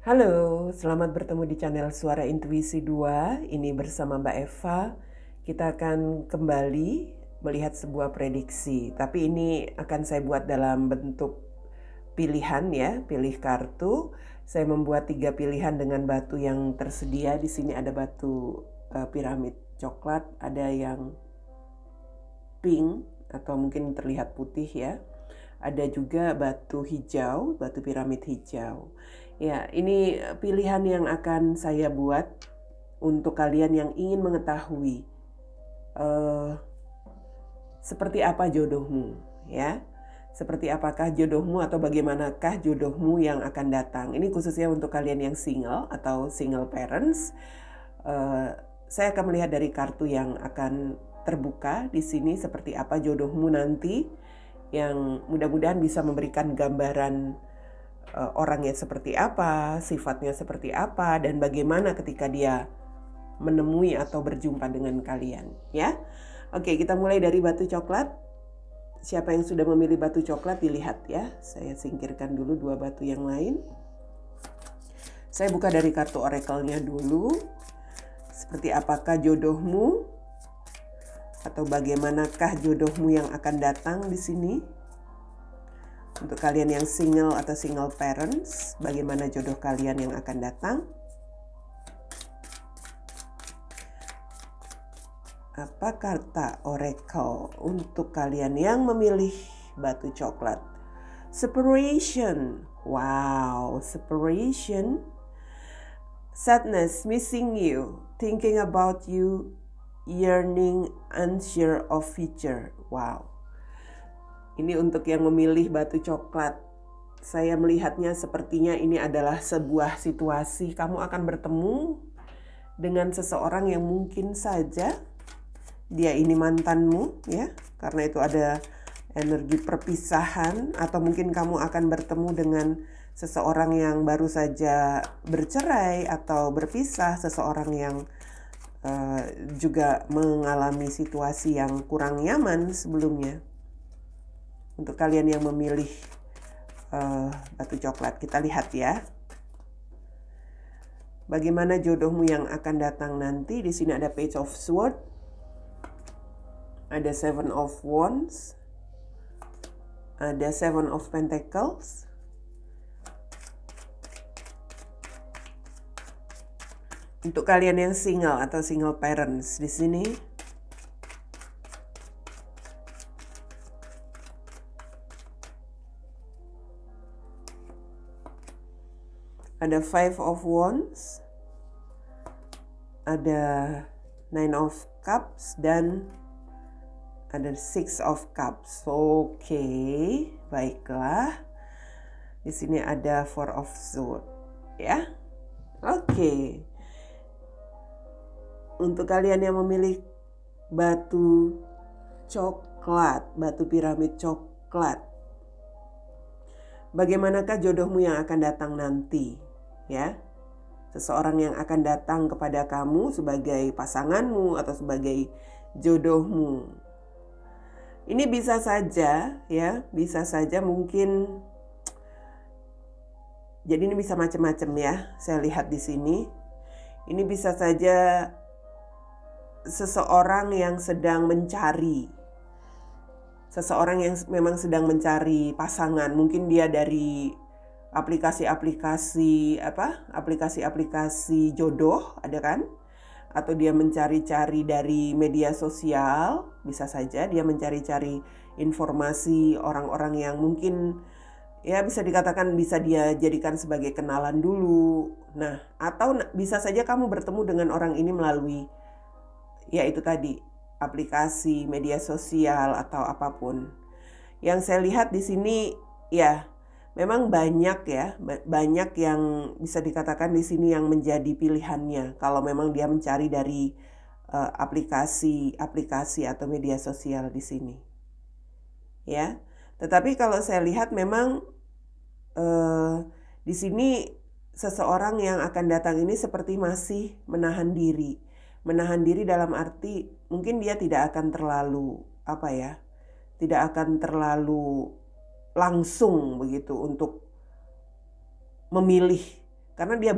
Halo, selamat bertemu di channel Suara Intuisi 2. Ini bersama Mbak Eva. Kita akan kembali melihat sebuah prediksi, tapi ini akan saya buat dalam bentuk pilihan ya, pilih kartu. Saya membuat 3 pilihan dengan batu yang tersedia. Di sini ada batu piramid coklat, ada yang pink atau mungkin terlihat putih ya. Ada juga batu hijau, batu piramid hijau. Ya, ini pilihan yang akan saya buat untuk kalian yang ingin mengetahui seperti apa jodohmu, ya. Seperti apakah jodohmu atau bagaimanakah jodohmu yang akan datang. Ini khususnya untuk kalian yang single atau single parents. Saya akan melihat dari kartu yang akan terbuka di sini seperti apa jodohmu nanti, yang mudah-mudahan bisa memberikan gambaran orangnya seperti apa, sifatnya seperti apa, dan bagaimana ketika dia menemui atau berjumpa dengan kalian, ya. Oke, kita mulai dari batu coklat. Siapa yang sudah memilih batu coklat dilihat ya. Saya singkirkan dulu 2 batu yang lain. Saya buka dari kartu oracle-nya dulu. Seperti apakah jodohmu atau bagaimanakah jodohmu yang akan datang di sini? Untuk kalian yang single atau single parents, bagaimana jodoh kalian yang akan datang? Apa kata oracle untuk kalian yang memilih batu coklat? Separation. Wow, separation. Sadness, missing you, thinking about you, yearning, unsure of future. Wow. Ini untuk yang memilih batu coklat. Saya melihatnya sepertinya ini adalah sebuah situasi kamu akan bertemu dengan seseorang yang mungkin saja dia ini mantanmu ya. Karena itu ada energi perpisahan, atau mungkin kamu akan bertemu dengan seseorang yang baru saja bercerai atau berpisah, seseorang yang juga mengalami situasi yang kurang nyaman sebelumnya. Untuk kalian yang memilih batu coklat, kita lihat ya. Bagaimana jodohmu yang akan datang nanti? Di sini ada Page of Swords, ada Seven of Wands, ada Seven of Pentacles, untuk kalian yang single atau single parents di sini. Ada Five of Wands, ada Nine of Cups, dan ada Six of Cups. Oke, baiklah. Di sini ada Four of Swords, ya. Oke. Untuk kalian yang memilih batu coklat, batu piramid coklat, bagaimanakah jodohmu yang akan datang nanti? Ya, seseorang yang akan datang kepada kamu sebagai pasanganmu atau sebagai jodohmu. Ini bisa saja ya, bisa saja mungkin. Jadi ini bisa macam-macam ya. Saya lihat di sini. Ini bisa saja seseorang yang sedang mencari. Seseorang yang memang sedang mencari pasangan. Mungkin dia dari aplikasi-aplikasi jodoh, ada kan? Atau dia mencari-cari dari media sosial, bisa saja dia mencari-cari informasi orang-orang yang mungkin ya bisa dikatakan bisa dia jadikan sebagai kenalan dulu. Nah, atau bisa saja kamu bertemu dengan orang ini melalui ya itu tadi, aplikasi media sosial atau apapun. Yang saya lihat di sini ya memang banyak yang bisa dikatakan di sini yang menjadi pilihannya kalau memang dia mencari dari aplikasi atau media sosial di sini. Ya. Tetapi kalau saya lihat memang di sini seseorang yang akan datang ini seperti masih menahan diri. Menahan diri dalam arti mungkin dia tidak akan terlalu tidak akan terlalu langsung begitu untuk memilih Karena dia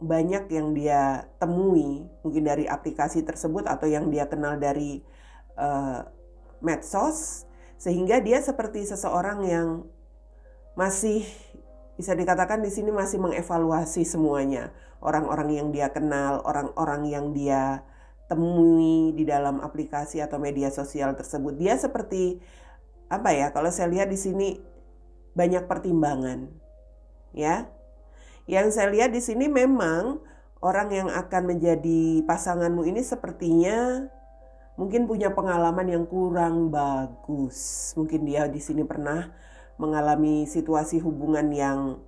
banyak yang dia temui, mungkin dari aplikasi tersebut atau yang dia kenal dari medsos, sehingga dia seperti seseorang yang masih bisa dikatakan di sini masih mengevaluasi semuanya. Orang-orang yang dia kenal, orang-orang yang dia temui di dalam aplikasi atau media sosial tersebut. Dia seperti apa ya? Kalau saya lihat di sini banyak pertimbangan, ya. Yang saya lihat di sini memang orang yang akan menjadi pasanganmu ini sepertinya mungkin punya pengalaman yang kurang bagus. Mungkin dia di sini pernah mengalami situasi hubungan yang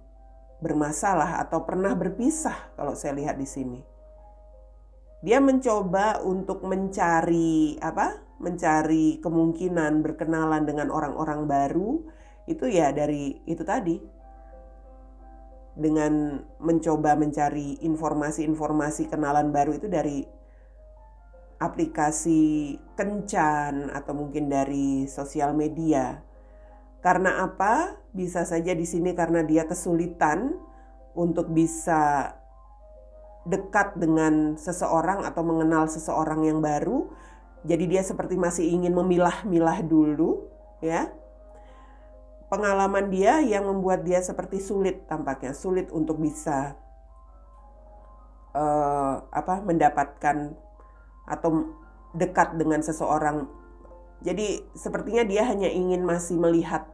bermasalah atau pernah berpisah kalau saya lihat di sini. Dia mencoba untuk mencari kemungkinan berkenalan dengan orang-orang baru, itu ya dari itu tadi. Dengan mencoba mencari informasi-informasi kenalan baru itu dari aplikasi kencan atau mungkin dari sosial media. Karena apa? Bisa saja di sini karena dia kesulitan untuk bisa dekat dengan seseorang atau mengenal seseorang yang baru. Jadi dia seperti masih ingin memilah-milah dulu, ya. Pengalaman dia yang membuat dia seperti sulit tampaknya, sulit untuk bisa mendapatkan atau dekat dengan seseorang. Jadi sepertinya dia hanya ingin masih melihat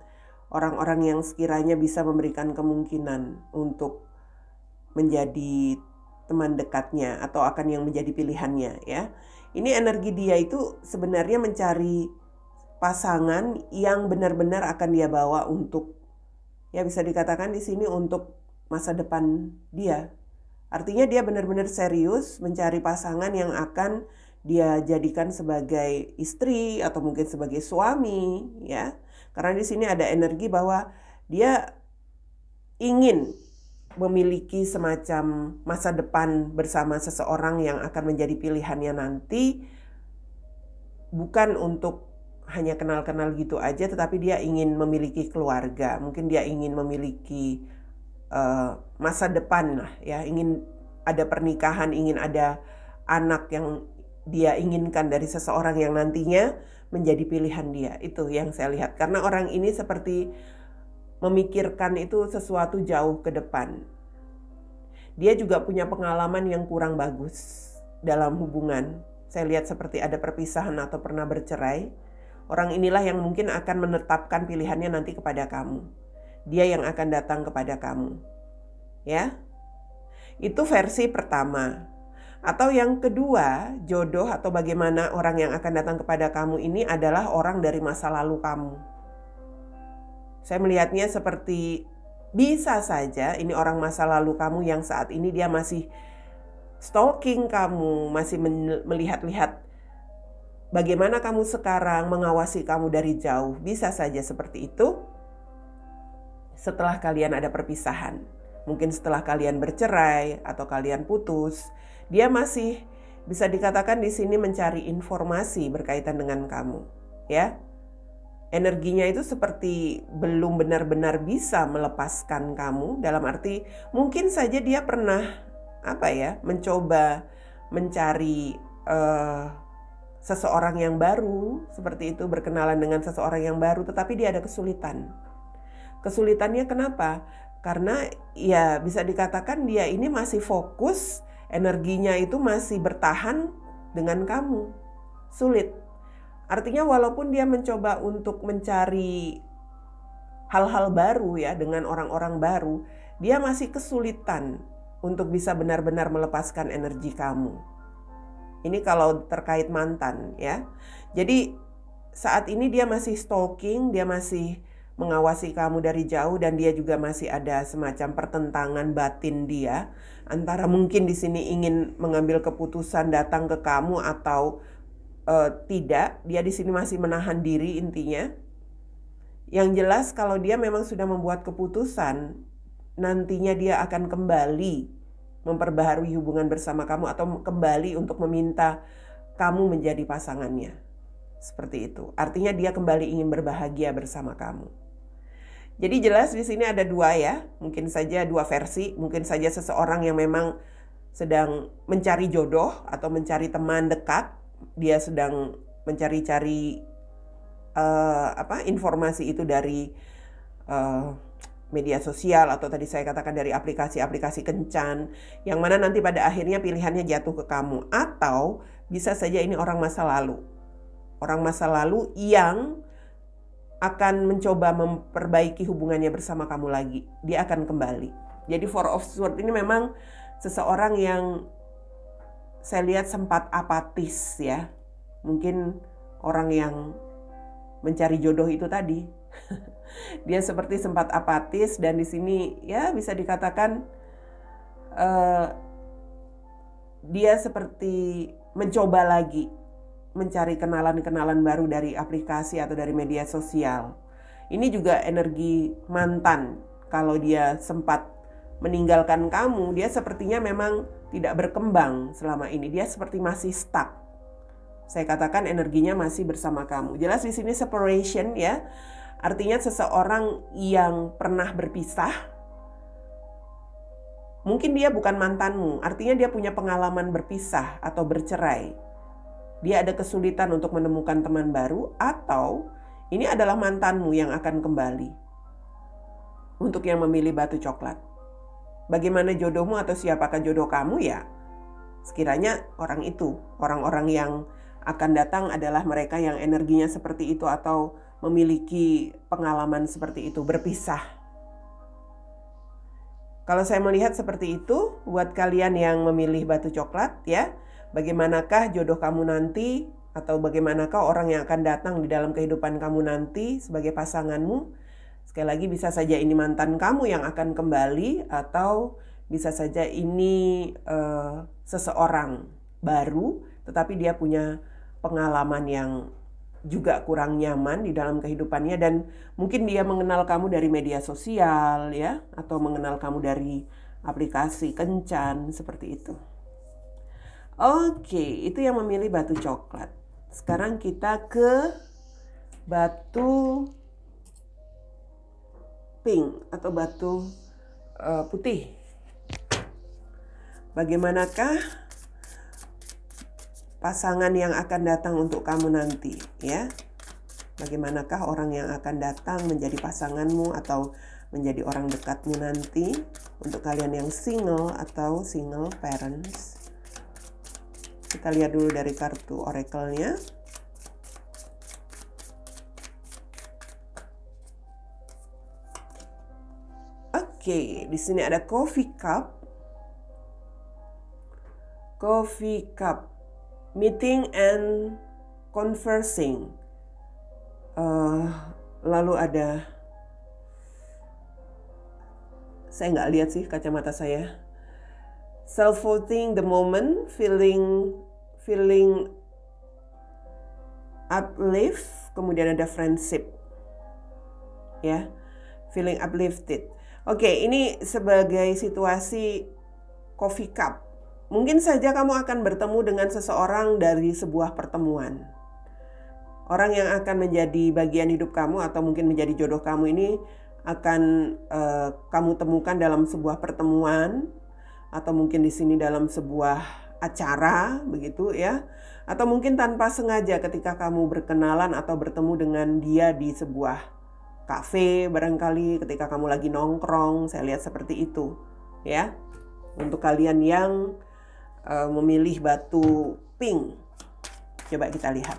orang-orang yang sekiranya bisa memberikan kemungkinan untuk menjadi teman dekatnya atau akan yang menjadi pilihannya, ya. Ini energi dia itu sebenarnya mencari pasangan yang benar-benar akan dia bawa untuk, ya bisa dikatakan di sini untuk masa depan dia. Artinya dia benar-benar serius mencari pasangan yang akan dia jadikan sebagai istri atau mungkin sebagai suami, ya. Karena di sini ada energi bahwa dia ingin memiliki semacam masa depan bersama seseorang yang akan menjadi pilihannya nanti, bukan untuk hanya kenal-kenal gitu aja, tetapi dia ingin memiliki keluarga. Mungkin dia ingin memiliki masa depan lah, ya. Ingin ada pernikahan, ingin ada anak yang dia inginkan dari seseorang yang nantinya menjadi pilihan dia. Itu yang saya lihat. Karena orang ini seperti memikirkan itu sesuatu jauh ke depan. Dia juga punya pengalaman yang kurang bagus dalam hubungan. Saya lihat seperti ada perpisahan atau pernah bercerai. Orang inilah yang mungkin akan menetapkan pilihannya nanti kepada kamu. Dia yang akan datang kepada kamu. Ya. Itu versi pertama. Atau yang kedua, jodoh atau bagaimana orang yang akan datang kepada kamu ini adalah orang dari masa lalu kamu. Saya melihatnya seperti bisa saja ini orang masa lalu kamu yang saat ini dia masih stalking kamu, masih melihat-lihat bagaimana kamu sekarang, mengawasi kamu dari jauh. Bisa saja seperti itu setelah kalian ada perpisahan. Mungkin setelah kalian bercerai atau kalian putus. Dia masih bisa dikatakan di sini mencari informasi berkaitan dengan kamu, ya. Energinya itu seperti belum benar-benar bisa melepaskan kamu, dalam arti mungkin saja dia pernah mencoba mencari seseorang yang baru, seperti itu, berkenalan dengan seseorang yang baru, tetapi dia ada kesulitan. Kesulitannya kenapa? Karena ya bisa dikatakan dia ini masih fokus, energinya itu masih bertahan dengan kamu. Sulit. Artinya walaupun dia mencoba untuk mencari hal-hal baru ya dengan orang-orang baru, dia masih kesulitan untuk bisa benar-benar melepaskan energi kamu. Ini kalau terkait mantan ya. Jadi saat ini dia masih stalking, dia masih mengawasi kamu dari jauh, dan dia juga masih ada semacam pertentangan batin dia antara mungkin di sini ingin mengambil keputusan datang ke kamu atau tidak. Dia di sini masih menahan diri intinya. Yang jelas kalau dia memang sudah membuat keputusan, nantinya dia akan kembali memperbaharui hubungan bersama kamu atau kembali untuk meminta kamu menjadi pasangannya. Seperti itu. Artinya dia kembali ingin berbahagia bersama kamu. Jadi jelas di sini ada dua ya, mungkin saja dua versi, mungkin saja seseorang yang memang sedang mencari jodoh atau mencari teman dekat, dia sedang mencari-cari informasi itu dari media sosial atau tadi saya katakan dari aplikasi-aplikasi kencan, yang mana nanti pada akhirnya pilihannya jatuh ke kamu. Atau bisa saja ini orang masa lalu yang akan mencoba memperbaiki hubungannya bersama kamu lagi. Dia akan kembali. Jadi Four of Swords ini memang seseorang yang saya lihat sempat apatis ya. Mungkin orang yang mencari jodoh itu tadi. Dia seperti sempat apatis, dan di sini ya bisa dikatakan dia seperti mencoba lagi mencari kenalan-kenalan baru dari aplikasi atau dari media sosial. Ini juga energi mantan. Kalau dia sempat meninggalkan kamu, dia sepertinya memang tidak berkembang selama ini. Dia seperti masih stuck. Saya katakan energinya masih bersama kamu. Jelas di sini separation ya. Artinya seseorang yang pernah berpisah. Mungkin dia bukan mantanmu, artinya dia punya pengalaman berpisah atau bercerai. Dia ada kesulitan untuk menemukan teman baru, atau ini adalah mantanmu yang akan kembali. Untuk yang memilih batu coklat. Bagaimana jodohmu atau siapakah jodoh kamu ya? Sekiranya orang itu, orang-orang yang akan datang adalah mereka yang energinya seperti itu atau memiliki pengalaman seperti itu, berpisah. Kalau saya melihat seperti itu, buat kalian yang memilih batu coklat ya, bagaimanakah jodoh kamu nanti, atau bagaimanakah orang yang akan datang di dalam kehidupan kamu nanti sebagai pasanganmu? Sekali lagi bisa saja ini mantan kamu yang akan kembali, atau bisa saja ini seseorang baru, tetapi dia punya pengalaman yang juga kurang nyaman di dalam kehidupannya, dan mungkin dia mengenal kamu dari media sosial ya, atau mengenal kamu dari aplikasi kencan seperti itu. Oke, itu yang memilih batu coklat. Sekarang kita ke batu pink atau batu putih. Bagaimanakah pasangan yang akan datang untuk kamu nanti ya? Bagaimanakah orang yang akan datang menjadi pasanganmu atau menjadi orang dekatmu nanti, untuk kalian yang single atau single parents? Kita lihat dulu dari kartu oracle-nya. Oke, di sini ada Coffee Cup. Coffee Cup. Meeting and conversing. Lalu ada, saya nggak lihat sih kacamata saya. Self-voting the moment, feeling uplift, kemudian ada friendship, ya, feeling uplifted. Oke, ini sebagai situasi coffee cup. Mungkin saja kamu akan bertemu dengan seseorang dari sebuah pertemuan. Orang yang akan menjadi bagian hidup kamu atau mungkin menjadi jodoh kamu ini akan kamu temukan dalam sebuah pertemuan, atau mungkin di sini dalam sebuah acara begitu ya, atau mungkin tanpa sengaja ketika kamu berkenalan atau bertemu dengan dia di sebuah kafe barangkali, ketika kamu lagi nongkrong. Saya lihat seperti itu ya. Untuk kalian yang memilih batu pink, coba kita lihat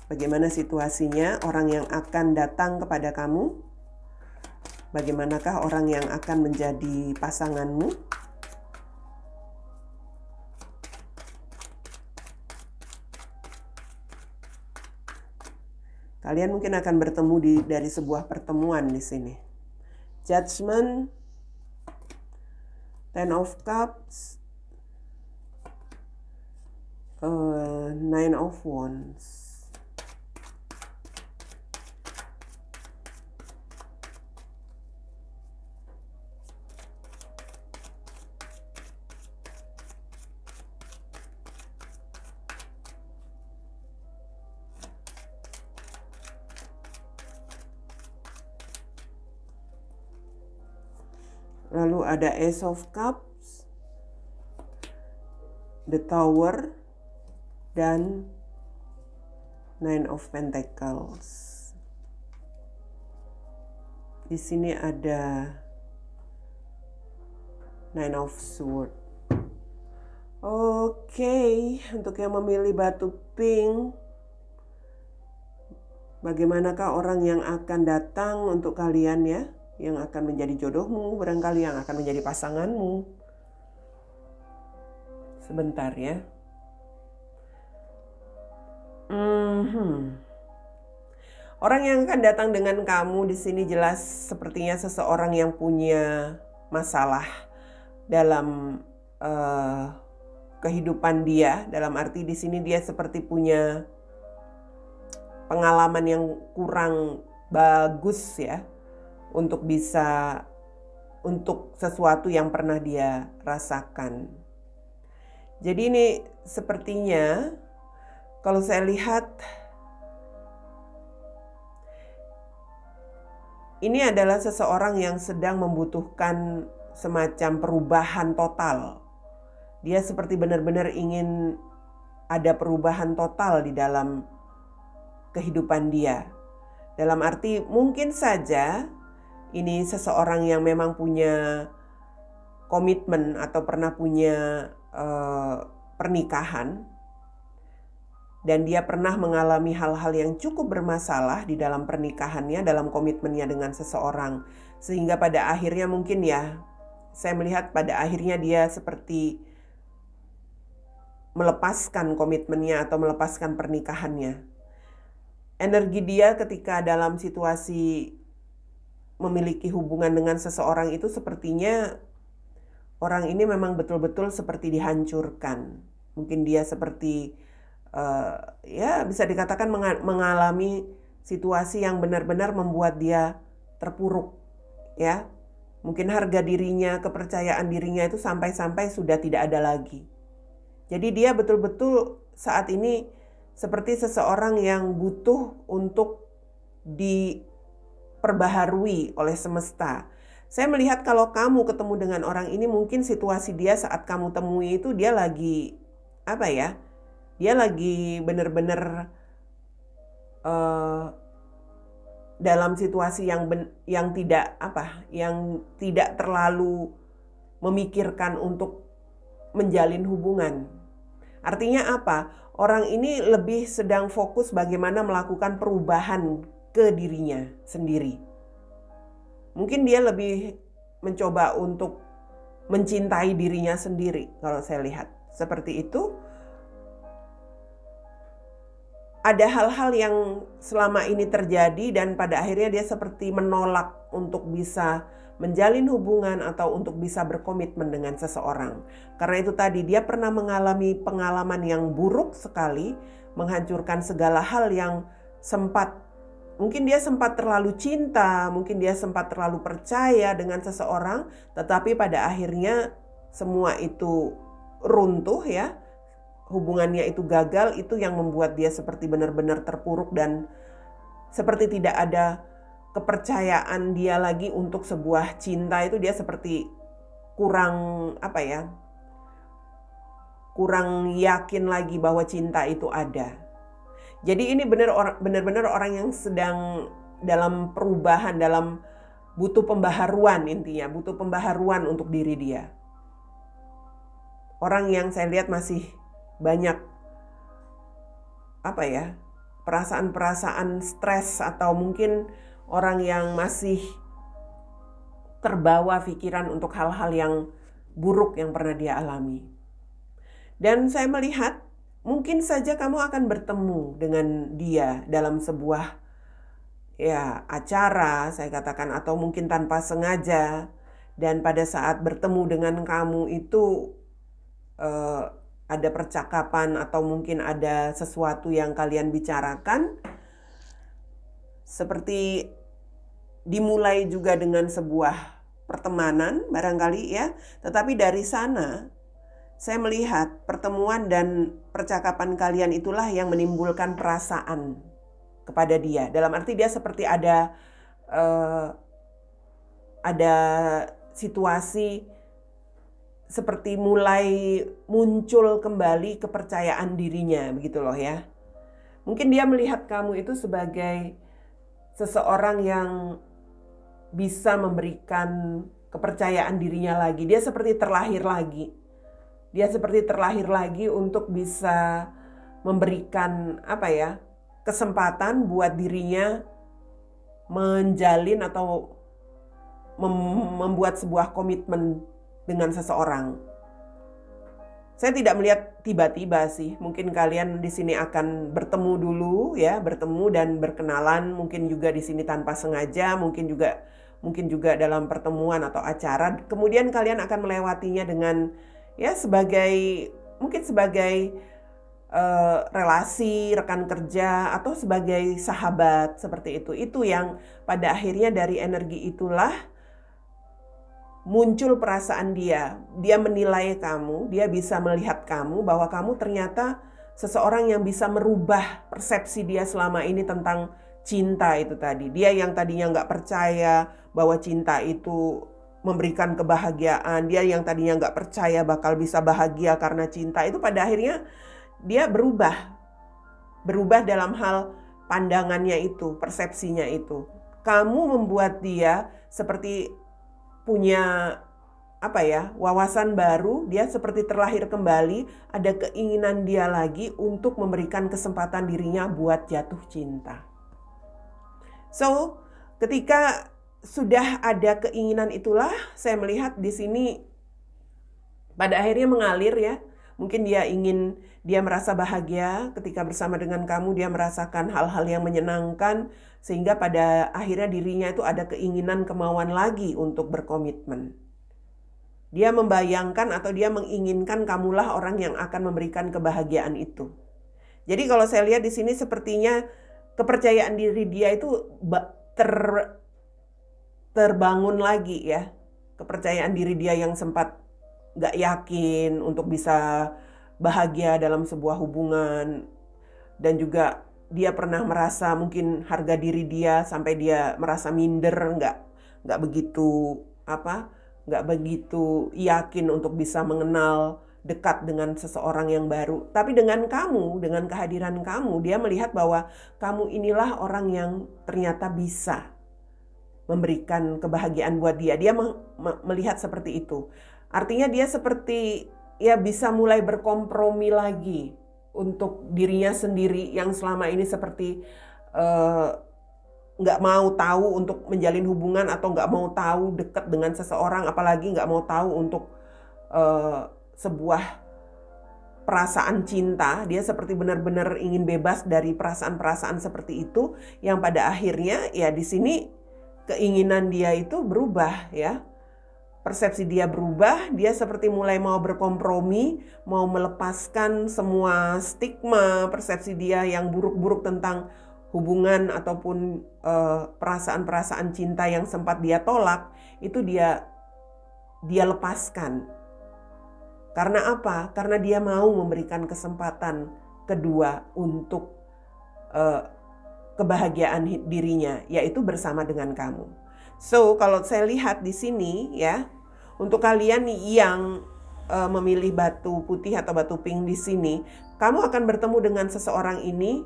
bagaimana situasinya orang yang akan datang kepada kamu. Bagaimanakah orang yang akan menjadi pasanganmu? Kalian mungkin akan bertemu dari sebuah pertemuan di sini. Judgment, Ten of Cups, Nine of Wands. Lalu ada Ace of Cups, The Tower, dan Nine of Pentacles. Di sini ada Nine of Swords. Oke, untuk yang memilih batu pink, bagaimanakah orang yang akan datang untuk kalian ya? Yang akan menjadi jodohmu, barangkali yang akan menjadi pasanganmu. Sebentar ya. Orang yang akan datang dengan kamu di sini jelas sepertinya seseorang yang punya masalah dalam kehidupan dia. Dalam arti di sini dia seperti punya pengalaman yang kurang bagus ya, untuk sesuatu yang pernah dia rasakan. Jadi ini sepertinya kalau saya lihat ini adalah seseorang yang sedang membutuhkan semacam perubahan total. Dia seperti benar-benar ingin ada perubahan total di dalam kehidupan dia. Dalam arti mungkin saja ini seseorang yang memang punya komitmen atau pernah punya pernikahan. Dan dia pernah mengalami hal-hal yang cukup bermasalah di dalam pernikahannya, dalam komitmennya dengan seseorang. Sehingga pada akhirnya mungkin ya, saya melihat pada akhirnya dia seperti melepaskan komitmennya atau melepaskan pernikahannya. Energi dia ketika dalam situasi memiliki hubungan dengan seseorang itu sepertinya orang ini memang betul-betul seperti dihancurkan. Mungkin dia seperti ya bisa dikatakan mengalami situasi yang benar-benar membuat dia terpuruk ya. Mungkin harga dirinya, kepercayaan dirinya itu sampai-sampai sudah tidak ada lagi. Jadi dia betul-betul saat ini seperti seseorang yang butuh untuk diperbaharui oleh semesta. Saya melihat kalau kamu ketemu dengan orang ini, mungkin situasi dia saat kamu temui itu dia lagi apa ya? Dia lagi benar-benar dalam situasi yang tidak terlalu memikirkan untuk menjalin hubungan. Artinya apa? Orang ini lebih sedang fokus bagaimana melakukan perubahan ke dirinya sendiri. Mungkin dia lebih mencoba untuk mencintai dirinya sendiri kalau saya lihat. Seperti itu. Ada hal-hal yang selama ini terjadi dan pada akhirnya dia seperti menolak untuk bisa menjalin hubungan atau untuk bisa berkomitmen dengan seseorang. Karena itu tadi dia pernah mengalami pengalaman yang buruk sekali, menghancurkan segala hal yang mungkin dia sempat terlalu cinta, mungkin dia sempat terlalu percaya dengan seseorang, tetapi pada akhirnya semua itu runtuh ya. Hubungannya itu gagal, itu yang membuat dia seperti benar-benar terpuruk dan seperti tidak ada kepercayaan dia lagi untuk sebuah cinta. Itu dia seperti kurang yakin lagi bahwa cinta itu ada. Jadi ini benar-benar orang yang sedang dalam perubahan, dalam butuh pembaharuan intinya, butuh pembaharuan untuk diri dia. Orang yang saya lihat masih banyak perasaan-perasaan stres atau mungkin orang yang masih terbawa pikiran untuk hal-hal yang buruk yang pernah dia alami. Dan saya melihat mungkin saja kamu akan bertemu dengan dia dalam sebuah acara, saya katakan, atau mungkin tanpa sengaja. Dan pada saat bertemu dengan kamu itu ada percakapan atau mungkin ada sesuatu yang kalian bicarakan. Seperti dimulai juga dengan sebuah pertemanan barangkali ya. Tetapi dari sana saya melihat pertemuan dan percakapan kalian itulah yang menimbulkan perasaan kepada dia. Dalam arti dia seperti ada situasi seperti mulai muncul kembali kepercayaan dirinya, begitu loh ya. Mungkin dia melihat kamu itu sebagai seseorang yang bisa memberikan kepercayaan dirinya lagi. Dia seperti terlahir lagi. Dia seperti terlahir lagi untuk bisa memberikan kesempatan buat dirinya menjalin atau membuat sebuah komitmen dengan seseorang. Saya tidak melihat tiba-tiba sih. Mungkin kalian di sini akan bertemu dulu ya, bertemu dan berkenalan. Mungkin juga di sini tanpa sengaja, mungkin juga dalam pertemuan atau acara. Kemudian kalian akan melewatinya dengan ya sebagai relasi, rekan kerja, atau sebagai sahabat seperti itu. Itu yang pada akhirnya dari energi itulah muncul perasaan dia. Dia menilai kamu, dia bisa melihat kamu bahwa kamu ternyata seseorang yang bisa merubah persepsi dia selama ini tentang cinta itu tadi. Dia yang tadinya nggak percaya bahwa cinta itu memberikan kebahagiaan, dia yang tadinya nggak percaya bakal bisa bahagia karena cinta, itu pada akhirnya dia berubah dalam hal pandangannya itu, persepsinya itu. Kamu membuat dia seperti punya wawasan baru, dia seperti terlahir kembali, ada keinginan dia lagi untuk memberikan kesempatan dirinya buat jatuh cinta. So, ketika sudah ada keinginan itulah, saya melihat di sini pada akhirnya mengalir ya. Mungkin dia merasa bahagia ketika bersama dengan kamu, dia merasakan hal-hal yang menyenangkan, sehingga pada akhirnya dirinya itu ada keinginan, kemauan lagi untuk berkomitmen. Dia membayangkan atau dia menginginkan kamulah orang yang akan memberikan kebahagiaan itu. Jadi kalau saya lihat di sini sepertinya kepercayaan diri dia itu terbangun lagi ya. Kepercayaan diri dia yang sempat gak yakin untuk bisa bahagia dalam sebuah hubungan, dan juga dia pernah merasa mungkin harga diri dia sampai dia merasa minder, nggak begitu yakin untuk bisa mengenal dekat dengan seseorang yang baru. Tapi dengan kehadiran kamu, dia melihat bahwa kamu inilah orang yang ternyata bisa memberikan kebahagiaan buat dia. Dia melihat seperti itu. Artinya dia seperti ya bisa mulai berkompromi lagi untuk dirinya sendiri yang selama ini seperti nggak mau tahu untuk menjalin hubungan atau nggak mau tahu dekat dengan seseorang, apalagi nggak mau tahu untuk sebuah perasaan cinta. Dia seperti benar-benar ingin bebas dari perasaan-perasaan seperti itu, yang pada akhirnya ya di sini keinginan dia itu berubah ya. Persepsi dia berubah, dia seperti mulai mau berkompromi, mau melepaskan semua stigma, persepsi dia yang buruk-buruk tentang hubungan ataupun perasaan-perasaan cinta yang sempat dia tolak, itu dia lepaskan. Karena apa? Karena dia mau memberikan kesempatan kedua untuk kebahagiaan dirinya, yaitu bersama dengan kamu. So, kalau saya lihat di sini ya, untuk kalian yang memilih batu putih atau batu pink di sini, kamu akan bertemu dengan seseorang ini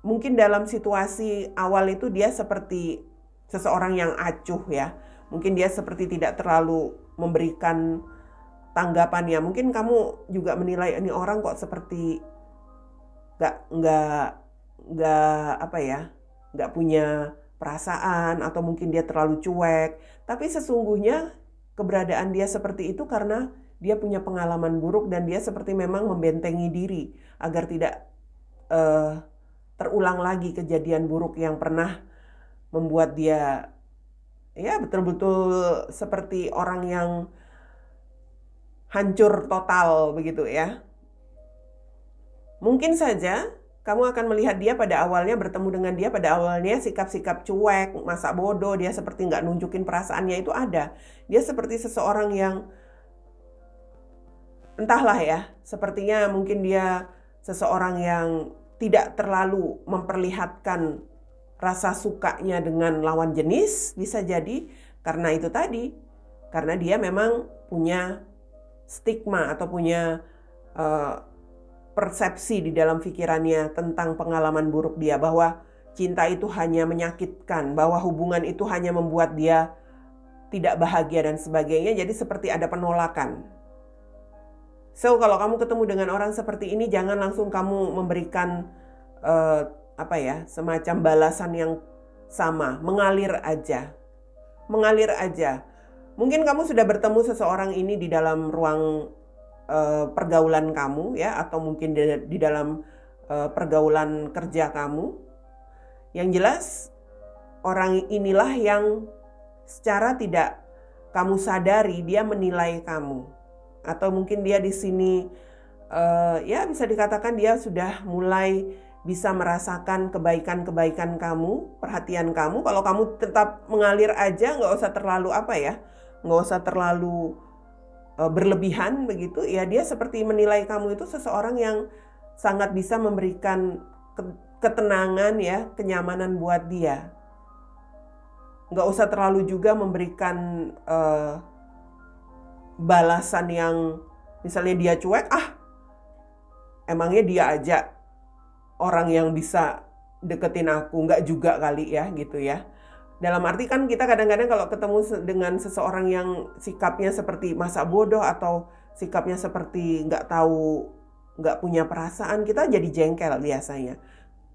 mungkin dalam situasi awal itu dia seperti seseorang yang acuh ya. Mungkin dia seperti tidak terlalu memberikan tanggapannya. Mungkin kamu juga menilai ini orang kok seperti nggak punya perasaan, atau mungkin dia terlalu cuek. Tapi sesungguhnya keberadaan dia seperti itu karena dia punya pengalaman buruk dan dia seperti memang membentengi diri agar tidak terulang lagi kejadian buruk yang pernah membuat dia ya betul-betul seperti orang yang hancur total begitu ya. Mungkin saja kamu akan melihat dia pada awalnya, bertemu dengan dia pada awalnya sikap-sikap cuek, masa bodoh, dia seperti nggak nunjukin perasaannya, itu ada. Dia seperti seseorang yang entahlah ya, sepertinya mungkin dia seseorang yang tidak terlalu memperlihatkan rasa sukanya dengan lawan jenis, bisa jadi karena itu tadi. Karena dia memang punya stigma atau punya persepsi di dalam pikirannya tentang pengalaman buruk dia, bahwa cinta itu hanya menyakitkan, bahwa hubungan itu hanya membuat dia tidak bahagia dan sebagainya. Jadi seperti ada penolakan. So kalau kamu ketemu dengan orang seperti ini, jangan langsung kamu memberikan semacam balasan yang sama. Mengalir aja. Mungkin kamu sudah bertemu seseorang ini di dalam ruang pergaulan kamu, ya, atau mungkin di dalam pergaulan kerja kamu. Yang jelas orang inilah yang secara tidak kamu sadari dia menilai kamu, atau mungkin dia di sini bisa dikatakan dia sudah mulai bisa merasakan kebaikan-kebaikan kamu, perhatian kamu. Kalau kamu tetap mengalir aja, nggak usah terlalu berlebihan begitu, ya dia seperti menilai kamu itu seseorang yang sangat bisa memberikan ketenangan, ya, kenyamanan buat dia. Nggak usah terlalu juga memberikan balasan yang misalnya dia cuek, emangnya dia aja orang yang bisa deketin aku, nggak juga kali ya, gitu ya. Dalam arti kan kita kadang-kadang kalau ketemu dengan seseorang yang sikapnya seperti masa bodoh atau sikapnya seperti nggak punya perasaan, kita jadi jengkel biasanya.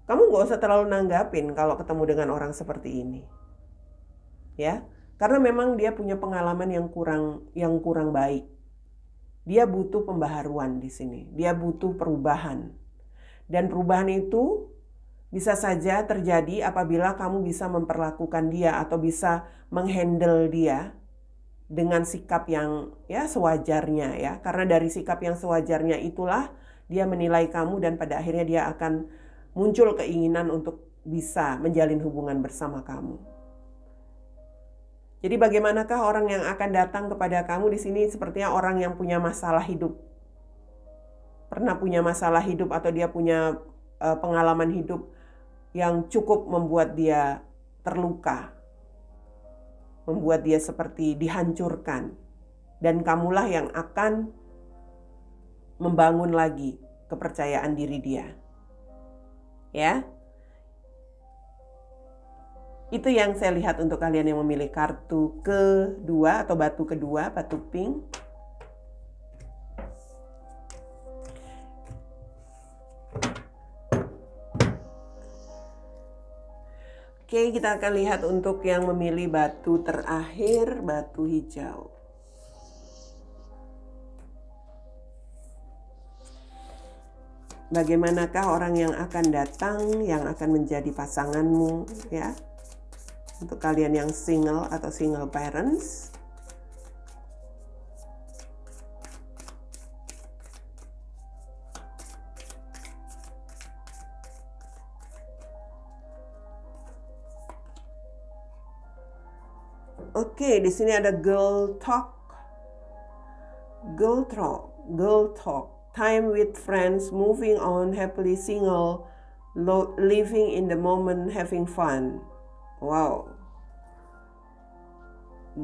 Kamu nggak usah terlalu nanggapin kalau ketemu dengan orang seperti ini, ya, karena memang dia punya pengalaman yang kurang baik. Dia butuh pembaharuan di sini, dia butuh perubahan, dan perubahan itu bisa saja terjadi apabila kamu bisa memperlakukan dia atau bisa menghandle dia dengan sikap yang sewajarnya, ya. Karena dari sikap yang sewajarnya itulah dia menilai kamu dan pada akhirnya dia akan muncul keinginan untuk bisa menjalin hubungan bersama kamu. Jadi bagaimanakah orang yang akan datang kepada kamu di sini? Sepertinya orang yang punya masalah hidup. Pernah punya masalah hidup atau dia punya pengalaman hidup yang cukup membuat dia terluka, membuat dia seperti dihancurkan, dan kamulah yang akan membangun lagi kepercayaan diri dia, ya. Itu yang saya lihat untuk kalian yang memilih kartu kedua atau batu kedua, batu pink. Oke, kita akan lihat untuk yang memilih batu terakhir, batu hijau. Bagaimanakah orang yang akan datang, yang akan menjadi pasanganmu, ya? Untuk kalian yang single atau single parents. Oke, di sini ada girl talk. Time with friends, moving on, happily single, living in the moment, having fun. Wow.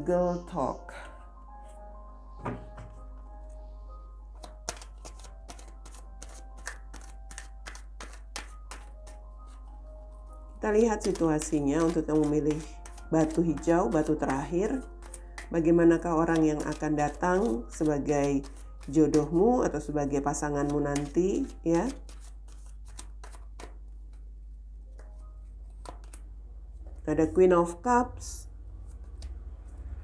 Girl talk. Kita lihat situasinya untuk yang memilih batu hijau, batu terakhir. Bagaimanakah orang yang akan datang sebagai jodohmu atau sebagai pasanganmu nanti, ya. Ada Queen of Cups,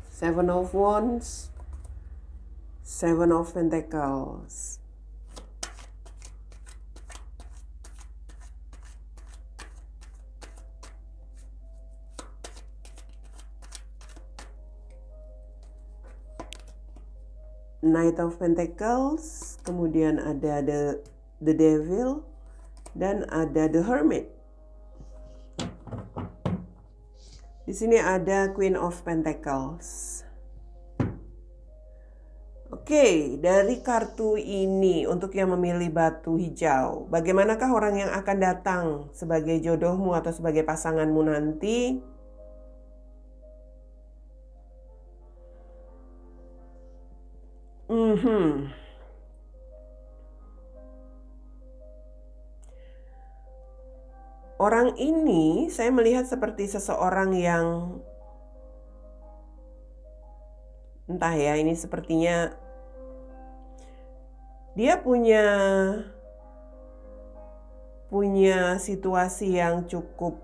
Seven of Wands, Seven of Pentacles. Knight of Pentacles, kemudian ada the Devil, dan ada the Hermit. Di sini ada Queen of Pentacles. Oke, dari kartu ini untuk yang memilih batu hijau, bagaimanakah orang yang akan datang sebagai jodohmu atau sebagai pasanganmu nanti? Orang ini saya melihat seperti seseorang yang entah ya, ini sepertinya dia punya situasi yang cukup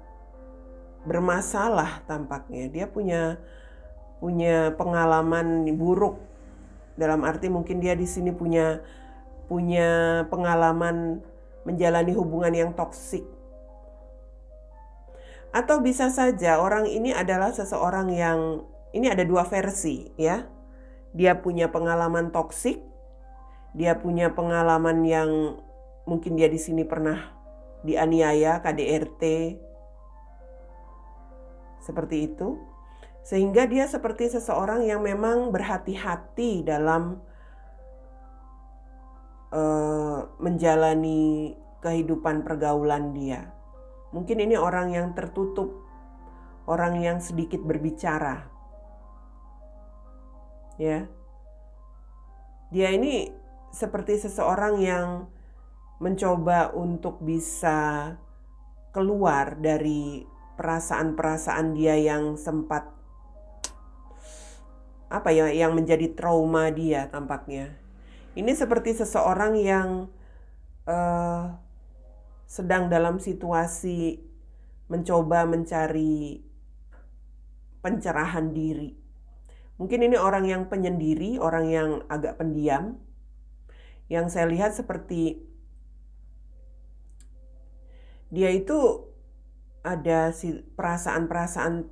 bermasalah tampaknya. Dia punya pengalaman buruk, dalam arti mungkin dia di sini punya pengalaman menjalani hubungan yang toksik. Atau bisa saja orang ini adalah seseorang yang, ini ada dua versi ya. Dia punya pengalaman toksik, dia punya pengalaman yang mungkin dia di sini pernah dianiaya, KDRT, seperti itu. Sehingga dia seperti seseorang yang memang berhati-hati dalam menjalani kehidupan pergaulan dia. Mungkin ini orang yang tertutup, orang yang sedikit berbicara. Ya. Dia ini seperti seseorang yang mencoba untuk bisa keluar dari perasaan-perasaan dia yang sempat yang menjadi trauma dia tampaknya. Ini seperti seseorang yang sedang dalam situasi mencoba mencari pencerahan diri. Mungkin ini orang yang penyendiri, orang yang agak pendiam. Yang saya lihat seperti dia itu ada perasaan-perasaan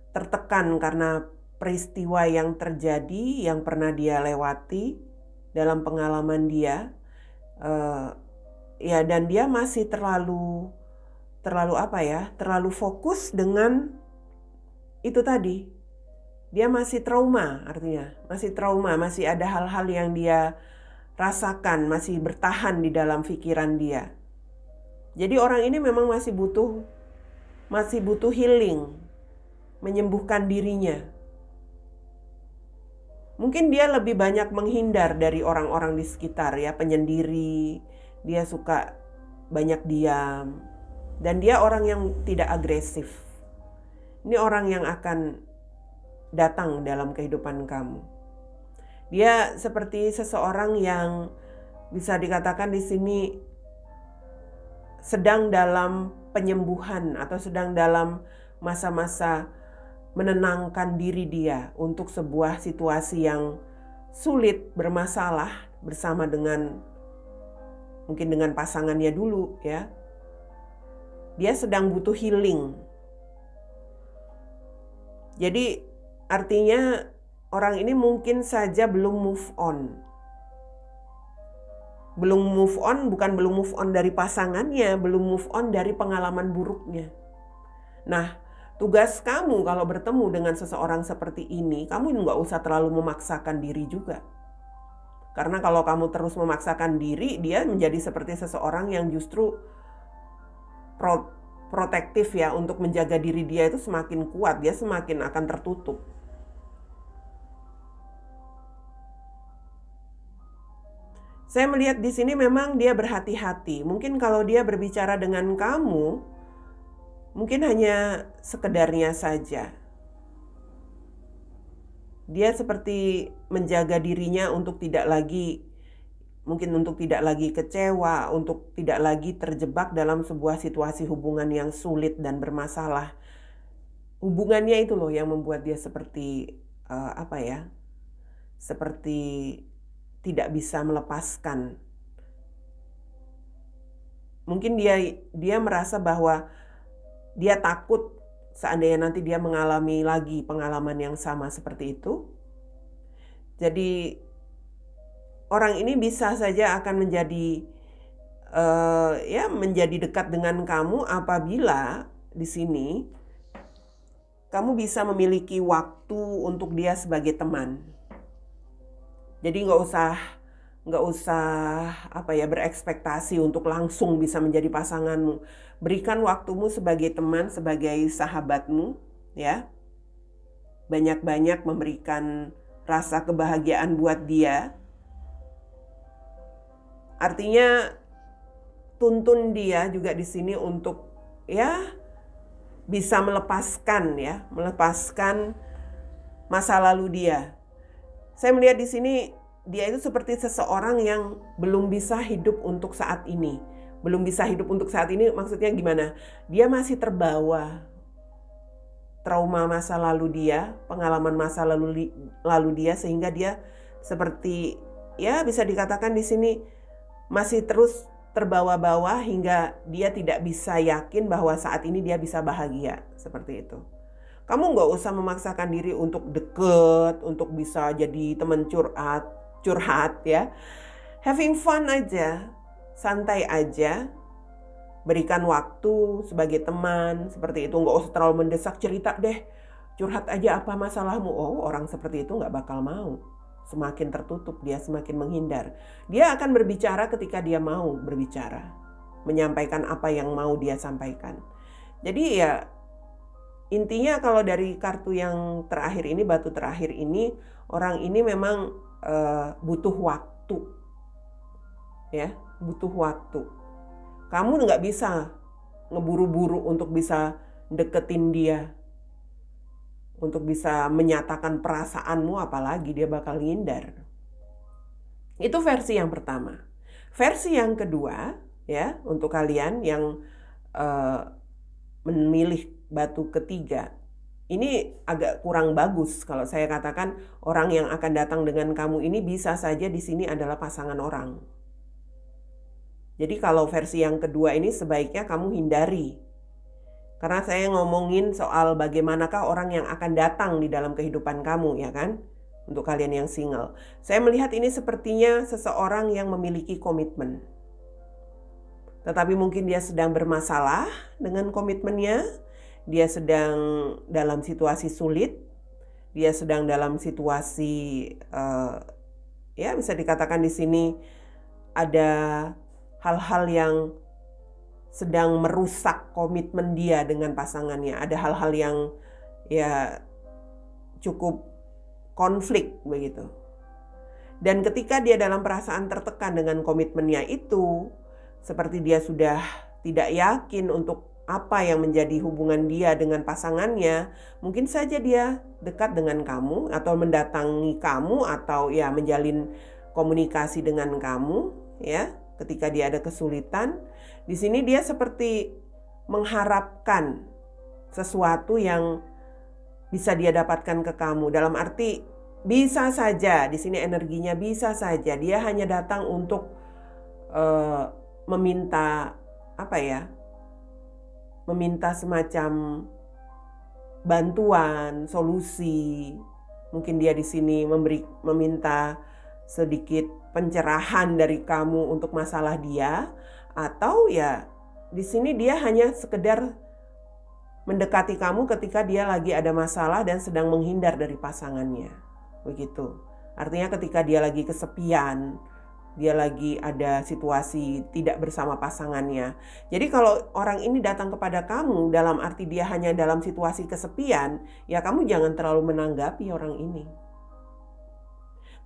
tertekan karena peristiwa yang terjadi, yang pernah dia lewati dalam pengalaman dia. Ya, dan dia masih terlalu fokus dengan itu tadi. Dia masih trauma, artinya masih trauma, masih ada hal-hal yang dia rasakan, masih bertahan di dalam pikiran dia. Jadi orang ini memang masih butuh healing, menyembuhkan dirinya. Mungkin dia lebih banyak menghindar dari orang-orang di sekitar ya, penyendiri. Dia suka banyak diam. Dan dia orang yang tidak agresif. Ini orang yang akan datang dalam kehidupan kamu. Dia seperti seseorang yang bisa dikatakan di sini sedang dalam penyembuhan atau sedang dalam masa-masa menenangkan diri dia untuk sebuah situasi yang sulit, bermasalah bersama mungkin dengan pasangannya dulu ya. Dia sedang butuh healing. Jadi artinya orang ini mungkin saja belum move on. Bukan belum move on dari pasangannya, belum move on dari pengalaman buruknya. Nah, tugas kamu kalau bertemu dengan seseorang seperti ini, kamu nggak usah terlalu memaksakan diri juga. Karena kalau kamu terus memaksakan diri, dia menjadi seperti seseorang yang justru protektif ya, untuk menjaga diri dia itu semakin kuat, dia semakin akan tertutup. Saya melihat di sini memang dia berhati-hati. Mungkin kalau dia berbicara dengan kamu, mungkin hanya sekedarnya saja. Dia seperti menjaga dirinya untuk tidak lagi kecewa, untuk tidak lagi terjebak dalam sebuah situasi hubungan yang sulit dan bermasalah. Hubungannya itu loh yang membuat dia seperti seperti tidak bisa melepaskan. Mungkin dia merasa bahwa dia takut seandainya nanti dia mengalami lagi pengalaman yang sama seperti itu. Jadi orang ini bisa saja akan menjadi dekat dengan kamu apabila di sini kamu bisa memiliki waktu untuk dia sebagai teman. Jadi nggak usah berekspektasi untuk langsung bisa menjadi pasanganmu. Berikan waktumu sebagai teman, sebagai sahabatmu, ya. Banyak-banyak memberikan rasa kebahagiaan buat dia. Artinya tuntun dia juga di sini untuk bisa melepaskan masa lalu dia. Saya melihat di sini dia itu seperti seseorang yang belum bisa hidup untuk saat ini. Belum bisa hidup untuk saat ini maksudnya gimana? Dia masih terbawa trauma masa lalu dia, pengalaman masa lalu dia, sehingga dia seperti bisa dikatakan di sini masih terus terbawa-bawa hingga dia tidak bisa yakin bahwa saat ini dia bisa bahagia, seperti itu. Kamu nggak usah memaksakan diri untuk deket, untuk bisa jadi teman curhat ya. Having fun aja, santai aja, berikan waktu sebagai teman, seperti itu. Nggak usah terlalu mendesak, cerita deh, curhat aja apa masalahmu. Oh, orang seperti itu nggak bakal mau. Semakin tertutup dia, semakin menghindar. Dia akan berbicara ketika dia mau berbicara, menyampaikan apa yang mau dia sampaikan. Jadi intinya kalau dari kartu yang terakhir ini, batu terakhir ini, orang ini memang butuh waktu, butuh waktu. Kamu nggak bisa ngeburu-buru untuk bisa deketin dia, untuk bisa menyatakan perasaanmu, apalagi dia bakal ngindar. Itu versi yang pertama. Versi yang kedua, untuk kalian yang memilih batu ketiga, ini agak kurang bagus kalau saya katakan orang yang akan datang dengan kamu ini bisa saja di sini adalah pasangan orang. Jadi kalau versi yang kedua ini sebaiknya kamu hindari. Karena saya ngomongin soal bagaimanakah orang yang akan datang di dalam kehidupan kamu, ya kan? Untuk kalian yang single. Saya melihat ini sepertinya seseorang yang memiliki komitmen. Tetapi mungkin dia sedang bermasalah dengan komitmennya. Dia sedang dalam situasi sulit. Dia sedang dalam situasi, bisa dikatakan di sini ada hal-hal yang sedang merusak komitmen dia dengan pasangannya. Ada hal-hal yang cukup konflik begitu. Dan ketika dia dalam perasaan tertekan dengan komitmennya itu, seperti dia sudah tidak yakin untuk apa yang menjadi hubungan dia dengan pasangannya, mungkin saja dia dekat dengan kamu atau mendatangi kamu atau menjalin komunikasi dengan kamu, ketika dia ada kesulitan. Di sini dia seperti mengharapkan sesuatu yang bisa dia dapatkan ke kamu. Dalam arti bisa saja di sini energinya bisa saja dia hanya datang untuk meminta meminta semacam bantuan, solusi. Mungkin dia di sini meminta sedikit pencerahan dari kamu untuk masalah dia, atau di sini dia hanya sekedar mendekati kamu ketika dia lagi ada masalah dan sedang menghindar dari pasangannya. Begitu. Artinya ketika dia lagi kesepian, dia lagi ada situasi tidak bersama pasangannya. Jadi kalau orang ini datang kepada kamu dalam arti dia hanya dalam situasi kesepian, kamu jangan terlalu menanggapi orang ini.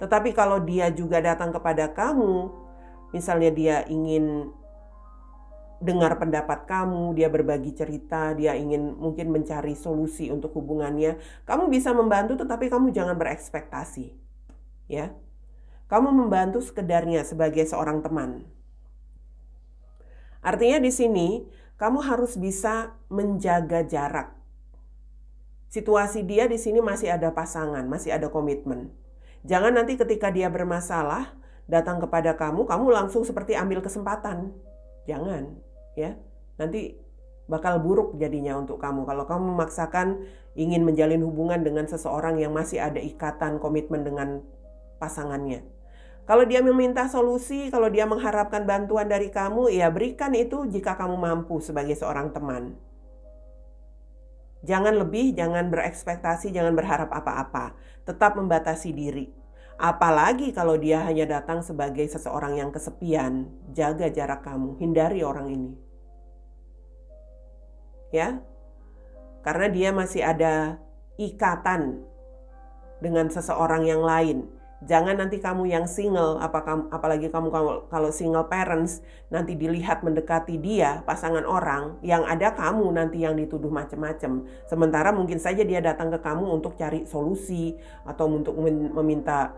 Tetapi kalau dia juga datang kepada kamu, misalnya dia ingin dengar pendapat kamu, dia berbagi cerita, dia ingin mungkin mencari solusi untuk hubungannya, kamu bisa membantu, tetapi kamu jangan berekspektasi. Kamu membantu sekedarnya sebagai seorang teman. Artinya di sini kamu harus bisa menjaga jarak. Situasi dia di sini masih ada pasangan, masih ada komitmen. Jangan nanti ketika dia bermasalah datang kepada kamu langsung seperti ambil kesempatan. Jangan, Nanti bakal buruk jadinya untuk kamu kalau kamu memaksakan ingin menjalin hubungan dengan seseorang yang masih ada ikatan komitmen dengan pasangannya. Kalau dia meminta solusi, kalau dia mengharapkan bantuan dari kamu, berikan itu jika kamu mampu sebagai seorang teman. Jangan lebih, jangan berekspektasi, jangan berharap apa-apa. Tetap membatasi diri. Apalagi kalau dia hanya datang sebagai seseorang yang kesepian, jaga jarak kamu, hindari orang ini. Ya, karena dia masih ada ikatan dengan seseorang yang lain. Jangan nanti kamu yang single, apalagi kamu kalau single parents, nanti dilihat mendekati dia, pasangan orang, yang ada kamu nanti yang dituduh macam-macam. Sementara mungkin saja dia datang ke kamu untuk cari solusi atau untuk meminta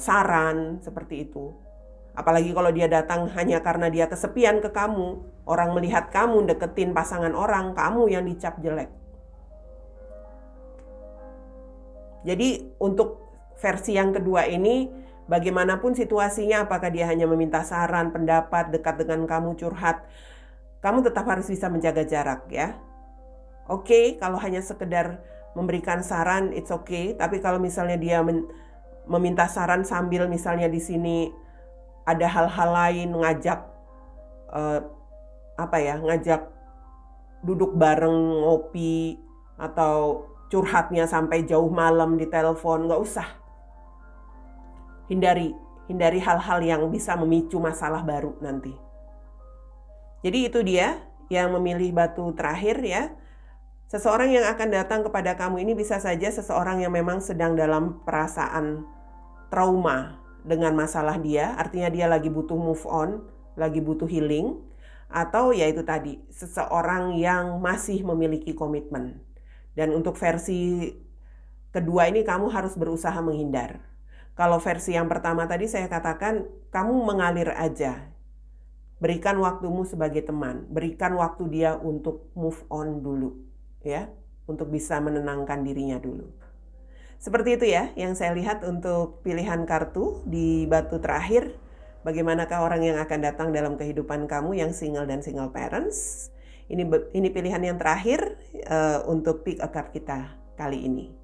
saran seperti itu. Apalagi kalau dia datang hanya karena dia kesepian ke kamu, orang melihat kamu deketin pasangan orang, kamu yang dicap jelek. Jadi untuk versi yang kedua ini, bagaimanapun situasinya, apakah dia hanya meminta saran, pendapat, dekat dengan kamu, curhat, kamu tetap harus bisa menjaga jarak ya. Oke, kalau hanya sekedar memberikan saran, it's okay. Tapi kalau misalnya dia meminta saran sambil misalnya di sini ada hal-hal lain, ngajak ngajak duduk bareng ngopi atau curhatnya sampai jauh malam di telepon, nggak usah. Hindari hal-hal yang bisa memicu masalah baru nanti. Jadi itu dia yang memilih batu terakhir ya. Seseorang yang akan datang kepada kamu ini bisa saja seseorang yang memang sedang dalam perasaan trauma dengan masalah dia, artinya dia lagi butuh move on, lagi butuh healing, atau ya itu tadi, seseorang yang masih memiliki komitmen. Dan untuk versi kedua ini kamu harus berusaha menghindar. Kalau versi yang pertama tadi saya katakan, kamu mengalir aja. Berikan waktumu sebagai teman, berikan waktu dia untuk move on dulu, ya, untuk bisa menenangkan dirinya dulu. Seperti itu ya yang saya lihat untuk pilihan kartu di batu terakhir. Bagaimanakah orang yang akan datang dalam kehidupan kamu yang single dan single parents? Ini pilihan yang terakhir untuk pick a card kita kali ini.